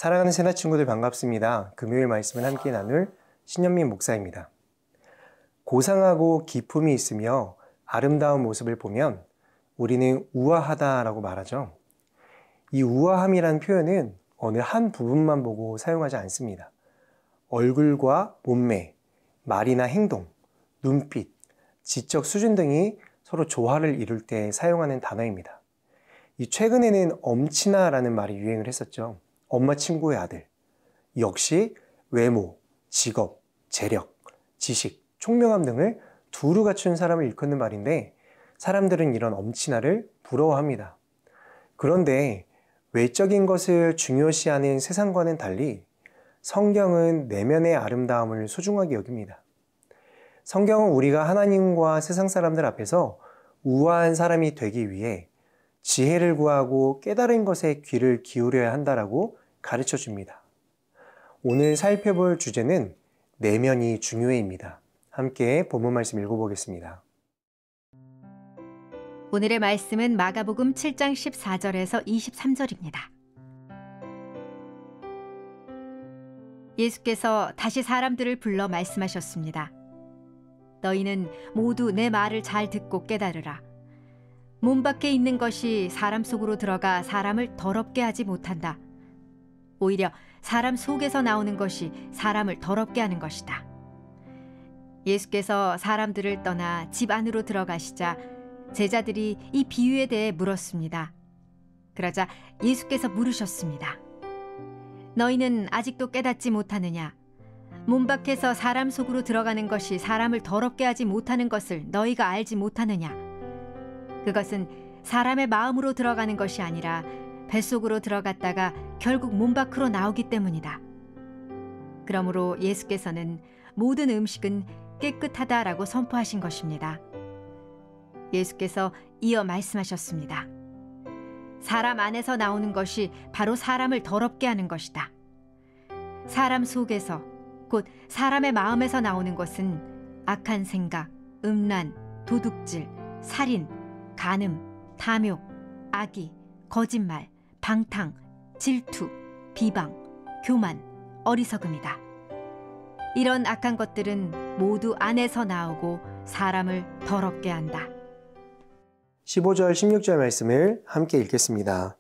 사랑하는 새나 친구들 반갑습니다. 금요일 말씀을 함께 나눌 신현민 목사입니다. 고상하고 기품이 있으며 아름다운 모습을 보면 우리는 우아하다라고 말하죠. 이 우아함이라는 표현은 어느 한 부분만 보고 사용하지 않습니다. 얼굴과 몸매, 말이나 행동, 눈빛, 지적 수준 등이 서로 조화를 이룰 때 사용하는 단어입니다. 최근에는 엄친아라는 말이 유행을 했었죠. 엄마 친구의 아들. 역시 외모, 직업, 재력, 지식, 총명함 등을 두루 갖춘 사람을 일컫는 말인데 사람들은 이런 엄친아를 부러워합니다. 그런데 외적인 것을 중요시하는 세상과는 달리 성경은 내면의 아름다움을 소중하게 여깁니다. 성경은 우리가 하나님과 세상 사람들 앞에서 우아한 사람이 되기 위해 지혜를 구하고 깨달은 것에 귀를 기울여야 한다라고 가르쳐 줍니다. 오늘 살펴볼 주제는 내면이 중요해입니다. 함께 본문 말씀 읽어보겠습니다. 오늘의 말씀은 마가복음 7장 14절에서 23절입니다. 예수께서 다시 사람들을 불러 말씀하셨습니다. 너희는 모두 내 말을 잘 듣고 깨달으라. 몸 밖에 있는 것이 사람 속으로 들어가 사람을 더럽게 하지 못한다. 오히려 사람 속에서 나오는 것이 사람을 더럽게 하는 것이다. 예수께서 사람들을 떠나 집 안으로 들어가시자 제자들이 이 비유에 대해 물었습니다. 그러자 예수께서 물으셨습니다. 너희는 아직도 깨닫지 못하느냐? 몸 밖에서 사람 속으로 들어가는 것이 사람을 더럽게 하지 못하는 것을 너희가 알지 못하느냐? 그것은 사람의 마음으로 들어가는 것이 아니라 뱃속으로 들어갔다가 결국 몸 밖으로 나오기 때문이다. 그러므로 예수께서는 모든 음식은 깨끗하다라고 선포하신 것입니다. 예수께서 이어 말씀하셨습니다. 사람 안에서 나오는 것이 바로 사람을 더럽게 하는 것이다. 사람 속에서, 곧 사람의 마음에서 나오는 것은 악한 생각, 음란, 도둑질, 살인, 간음, 탐욕, 악의, 거짓말, 방탕, 질투, 비방, 교만, 어리석음이다. 이런 악한 것들은 모두 안에서 나오고 사람을 더럽게 한다. 15절, 16절 말씀을 함께 읽겠습니다.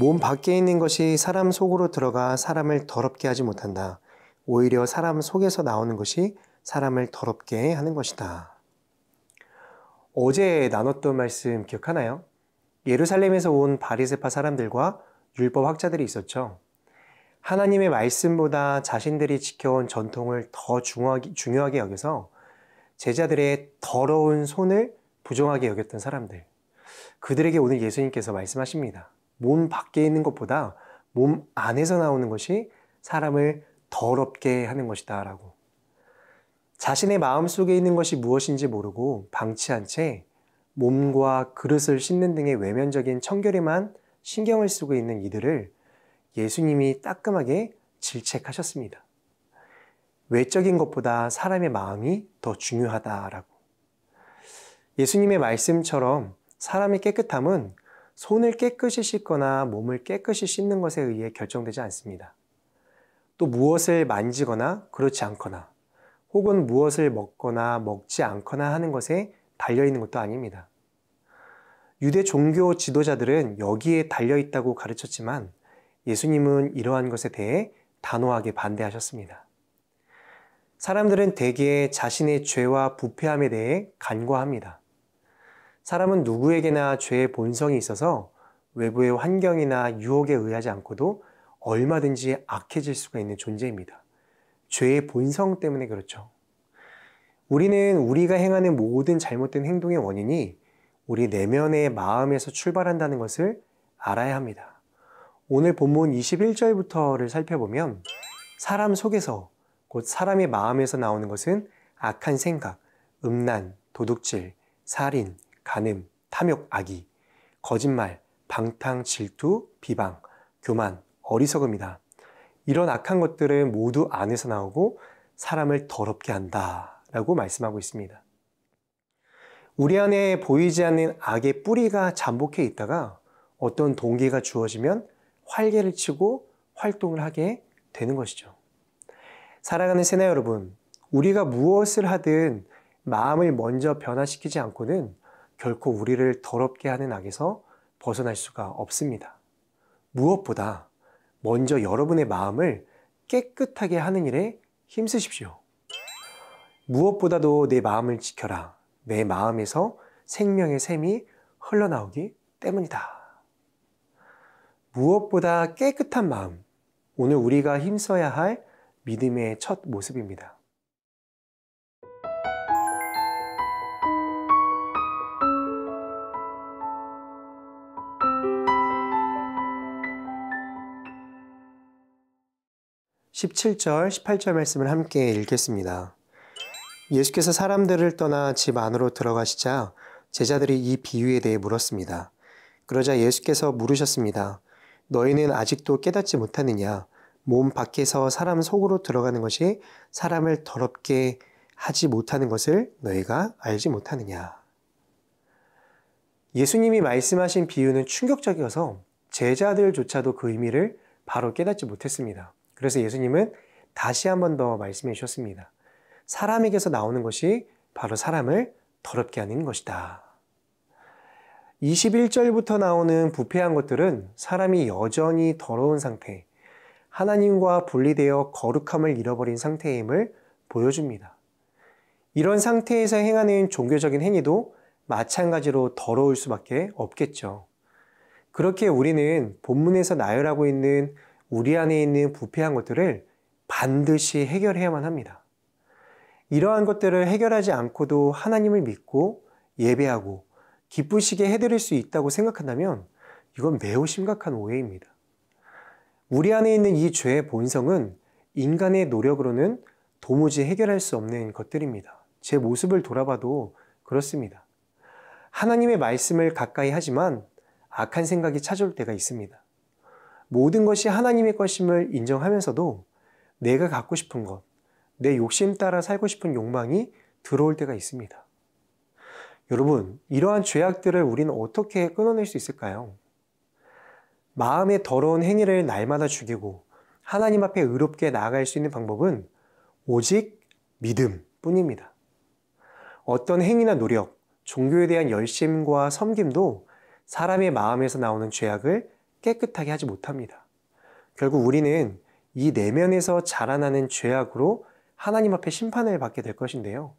몸 밖에 있는 것이 사람 속으로 들어가 사람을 더럽게 하지 못한다. 오히려 사람 속에서 나오는 것이 사람을 더럽게 하는 것이다. 어제 나눴던 말씀 기억하나요? 예루살렘에서 온 바리새파 사람들과 율법 학자들이 있었죠. 하나님의 말씀보다 자신들이 지켜온 전통을 더 중요하게 여겨서 제자들의 더러운 손을 부정하게 여겼던 사람들. 그들에게 오늘 예수님께서 말씀하십니다. 몸 밖에 있는 것보다 몸 안에서 나오는 것이 사람을 더럽게 하는 것이다 라고. 자신의 마음속에 있는 것이 무엇인지 모르고 방치한 채 몸과 그릇을 씻는 등의 외면적인 청결에만 신경을 쓰고 있는 이들을 예수님이 따끔하게 질책하셨습니다. 외적인 것보다 사람의 마음이 더 중요하다라고. 예수님의 말씀처럼 사람의 깨끗함은 손을 깨끗이 씻거나 몸을 깨끗이 씻는 것에 의해 결정되지 않습니다. 또 무엇을 만지거나 그렇지 않거나 혹은 무엇을 먹거나 먹지 않거나 하는 것에 달려있는 것도 아닙니다. 유대 종교 지도자들은 여기에 달려있다고 가르쳤지만 예수님은 이러한 것에 대해 단호하게 반대하셨습니다. 사람들은 대개 자신의 죄와 부패함에 대해 간과합니다. 사람은 누구에게나 죄의 본성이 있어서 외부의 환경이나 유혹에 의하지 않고도 얼마든지 악해질 수가 있는 존재입니다. 죄의 본성 때문에 그렇죠. 우리는 우리가 행하는 모든 잘못된 행동의 원인이 우리 내면의 마음에서 출발한다는 것을 알아야 합니다. 오늘 본문 21절부터를 살펴보면 사람 속에서 곧 사람의 마음에서 나오는 것은 악한 생각, 음란, 도둑질, 살인, 간음, 탐욕, 악의, 거짓말, 방탕, 질투, 비방, 교만, 어리석음이다. 이런 악한 것들은 모두 안에서 나오고 사람을 더럽게 한다라고 말씀하고 있습니다. 우리 안에 보이지 않는 악의 뿌리가 잠복해 있다가 어떤 동기가 주어지면 활개를 치고 활동을 하게 되는 것이죠. 사랑하는 새나 여러분, 우리가 무엇을 하든 마음을 먼저 변화시키지 않고는 결코 우리를 더럽게 하는 악에서 벗어날 수가 없습니다. 무엇보다 먼저 여러분의 마음을 깨끗하게 하는 일에 힘쓰십시오. 무엇보다도 내 마음을 지켜라. 내 마음에서 생명의 샘이 흘러나오기 때문이다. 무엇보다 깨끗한 마음, 오늘 우리가 힘써야 할 믿음의 첫 모습입니다. (17절) (18절) 말씀을 함께 읽겠습니다. 예수께서 사람들을 떠나 집 안으로 들어가시자 제자들이 이 비유에 대해 물었습니다. 그러자 예수께서 물으셨습니다. 너희는 아직도 깨닫지 못하느냐? 몸 밖에서 사람 속으로 들어가는 것이 사람을 더럽게 하지 못하는 것을 너희가 알지 못하느냐? 예수님이 말씀하신 비유는 충격적이어서 제자들조차도 그 의미를 바로 깨닫지 못했습니다. 그래서 예수님은 다시 한 번 더 말씀해 주셨습니다. 사람에게서 나오는 것이 바로 사람을 더럽게 하는 것이다. 21절부터 나오는 부패한 것들은 사람이 여전히 더러운 상태, 하나님과 분리되어 거룩함을 잃어버린 상태임을 보여줍니다. 이런 상태에서 행하는 종교적인 행위도 마찬가지로 더러울 수밖에 없겠죠. 그렇게 우리는 본문에서 나열하고 있는 우리 안에 있는 부패한 것들을 반드시 해결해야만 합니다. 이러한 것들을 해결하지 않고도 하나님을 믿고 예배하고 기쁘시게 해드릴 수 있다고 생각한다면 이건 매우 심각한 오해입니다. 우리 안에 있는 이 죄의 본성은 인간의 노력으로는 도무지 해결할 수 없는 것들입니다. 제 모습을 돌아봐도 그렇습니다. 하나님의 말씀을 가까이 하지만 악한 생각이 찾아올 때가 있습니다. 모든 것이 하나님의 것임을 인정하면서도 내가 갖고 싶은 것, 내 욕심 따라 살고 싶은 욕망이 들어올 때가 있습니다. 여러분, 이러한 죄악들을 우리는 어떻게 끊어낼 수 있을까요? 마음의 더러운 행위를 날마다 죽이고 하나님 앞에 의롭게 나아갈 수 있는 방법은 오직 믿음뿐입니다. 어떤 행위나 노력, 종교에 대한 열심과 섬김도 사람의 마음에서 나오는 죄악을 깨끗하게 하지 못합니다. 결국 우리는 이 내면에서 자라나는 죄악으로 하나님 앞에 심판을 받게 될 것인데요.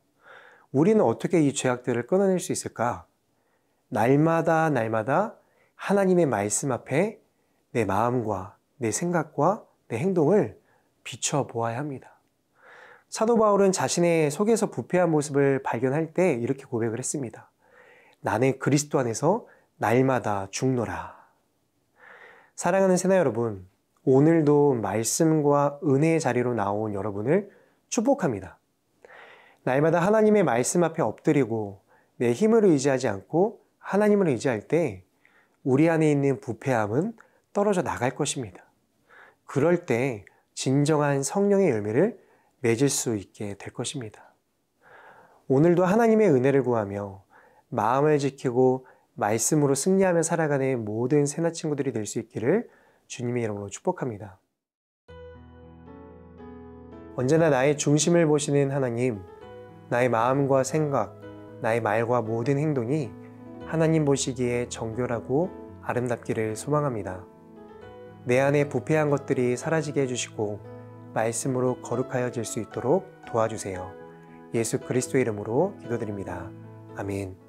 우리는 어떻게 이 죄악들을 끊어낼 수 있을까? 날마다 하나님의 말씀 앞에 내 마음과 내 생각과 내 행동을 비춰보아야 합니다. 사도 바울은 자신의 속에서 부패한 모습을 발견할 때 이렇게 고백을 했습니다. 나는 그리스도 안에서 날마다 죽노라. 사랑하는 새나 여러분, 오늘도 말씀과 은혜의 자리로 나온 여러분을 축복합니다. 날마다 하나님의 말씀 앞에 엎드리고 내 힘을 의지하지 않고 하나님을 의지할 때 우리 안에 있는 부패함은 떨어져 나갈 것입니다. 그럴 때 진정한 성령의 열매를 맺을 수 있게 될 것입니다. 오늘도 하나님의 은혜를 구하며 마음을 지키고 말씀으로 승리하며 살아가는 모든 새나 친구들이 될 수 있기를 주님의 이름으로 축복합니다. 언제나 나의 중심을 보시는 하나님, 나의 마음과 생각, 나의 말과 모든 행동이 하나님 보시기에 정결하고 아름답기를 소망합니다. 내 안에 부패한 것들이 사라지게 해주시고 말씀으로 거룩하여질 수 있도록 도와주세요. 예수 그리스도의 이름으로 기도드립니다. 아멘.